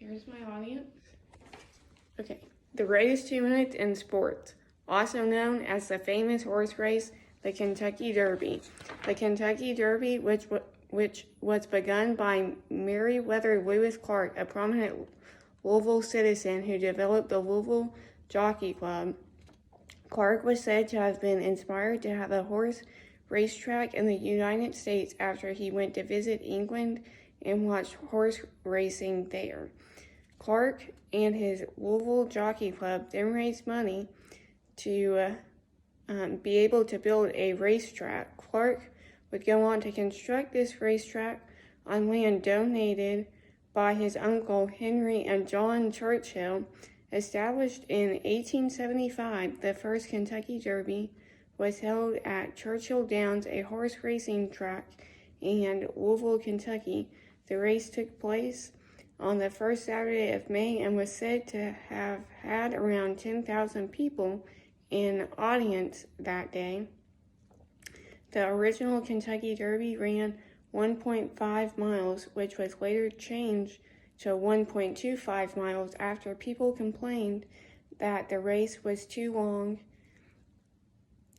Here's my audience. Okay, the greatest 2 minutes in sports, also known as the famous horse race, the Kentucky Derby. The Kentucky Derby, which was begun by Meriwether Lewis Clark, a prominent Louisville citizen who developed the Louisville Jockey Club. Clark was said to have been inspired to have a horse racetrack in the United States after he went to visit England and watched horse racing there. Clark and his Louisville Jockey Club then raised money to be able to build a racetrack. Clark would go on to construct this racetrack on land donated by his uncle Henry and John Churchill. Established in 1875, the first Kentucky Derby was held at Churchill Downs, a horse racing track in Louisville, Kentucky. The race took place on the first Saturday of May and was said to have had around 10,000 people in audience that day. The original Kentucky Derby ran 1.5 miles, which was later changed to 1.25 miles after people complained that the race was too long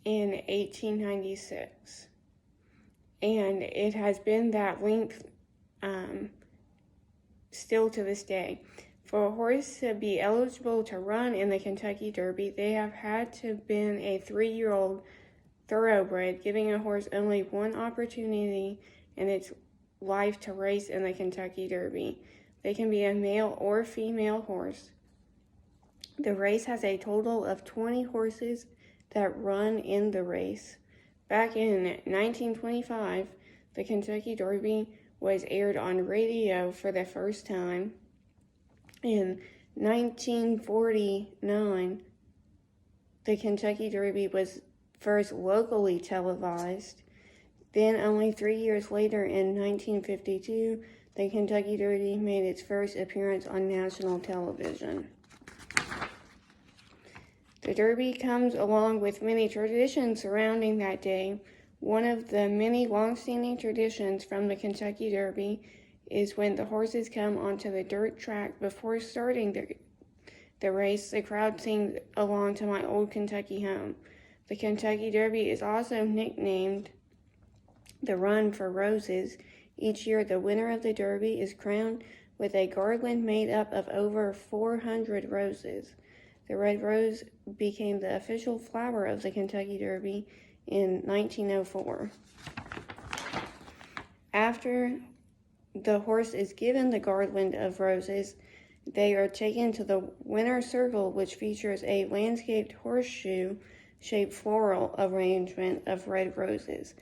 in 1896. And it has been that length still to this day. For a horse to be eligible to run in the Kentucky Derby, they have had to have been a 3-year-old thoroughbred, giving a horse only one opportunity in its life to race in the Kentucky Derby. They can be a male or female horse. The race has a total of 20 horses that run in the race. Back in 1925, the Kentucky Derby was aired on radio for the first time. In 1949, the Kentucky Derby was first locally televised. Then, only 3 years later, in 1952, the Kentucky Derby made its first appearance on national television. The Derby comes along with many traditions surrounding that day. One of the many long-standing traditions from the Kentucky Derby is when the horses come onto the dirt track before starting the race, the crowd sings along to My Old Kentucky Home. The Kentucky Derby is also nicknamed the Run for Roses. Each year, the winner of the Derby is crowned with a garland made up of over 400 roses. The red rose became the official flower of the Kentucky Derby in 1904. After the horse is given the garland of roses, they are taken to the winner's circle, which features a landscaped horseshoe-shaped floral arrangement of red roses.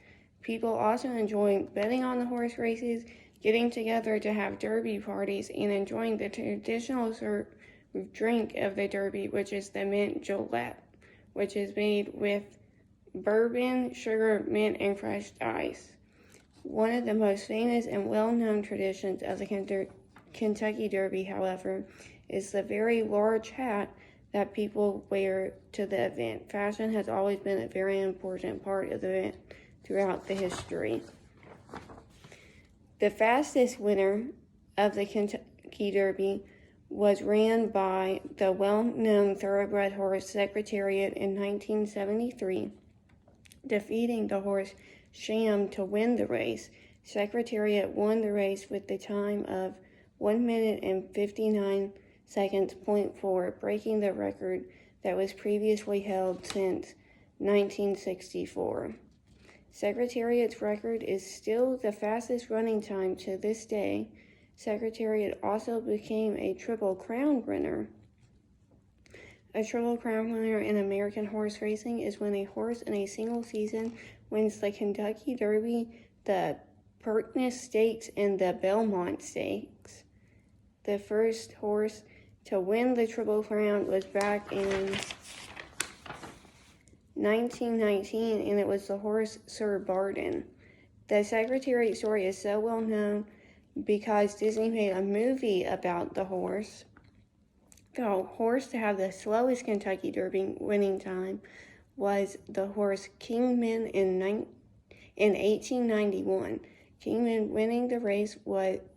People also enjoy betting on the horse races, getting together to have derby parties, and enjoying the traditional drink of the Derby, which is the mint julep, which is made with bourbon, sugar, mint, and crushed ice. One of the most famous and well-known traditions of the Kentucky Derby, however, is the very large hat that people wear to the event. Fashion has always been a very important part of the event throughout the history. The fastest winner of the Kentucky Derby was ran by the well-known thoroughbred horse Secretariat in 1973, defeating the horse Sham to win the race. Secretariat won the race with the time of 1 minute and 59 seconds, .4, breaking the record that was previously held since 1964. Secretariat's record is still the fastest running time to this day. Secretariat also became a Triple Crown winner. A Triple Crown winner in American horse racing is when a horse in a single season wins the Kentucky Derby, the Preakness Stakes, and the Belmont Stakes. The first horse to win the Triple Crown was back in 1919, and it was the horse Sir Barden. The Secretariat story is so well known because Disney made a movie about the horse. The horse to have the slowest Kentucky Derby winning time was the horse Kingman in 1891. Kingman winning the race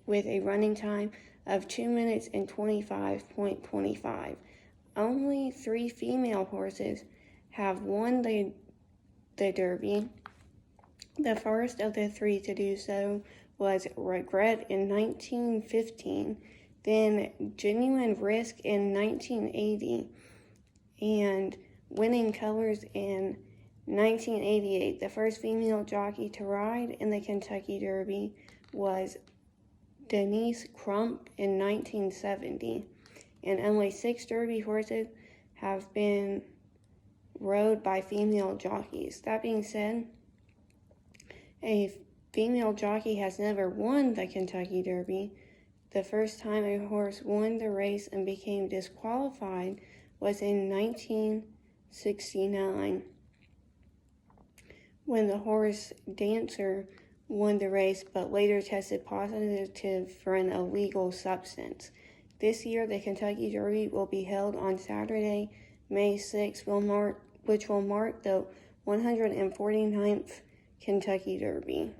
with a running time of 2 minutes and 25.25. Only 3 female horses have won the Derby. The first of the 3 to do so was Regret in 1915, then Genuine Risk in 1980, and Winning Colors in 1988. The first female jockey to ride in the Kentucky Derby was Denise Crump in 1970, and only 6 Derby horses have been rode by female jockeys. That being said, a female jockey has never won the Kentucky Derby. The first time a horse won the race and became disqualified was in 1969, when the horse Dancer won the race but later tested positive for an illegal substance. This year, the Kentucky Derby will be held on Saturday, May 6th, which will mark the 149th Kentucky Derby.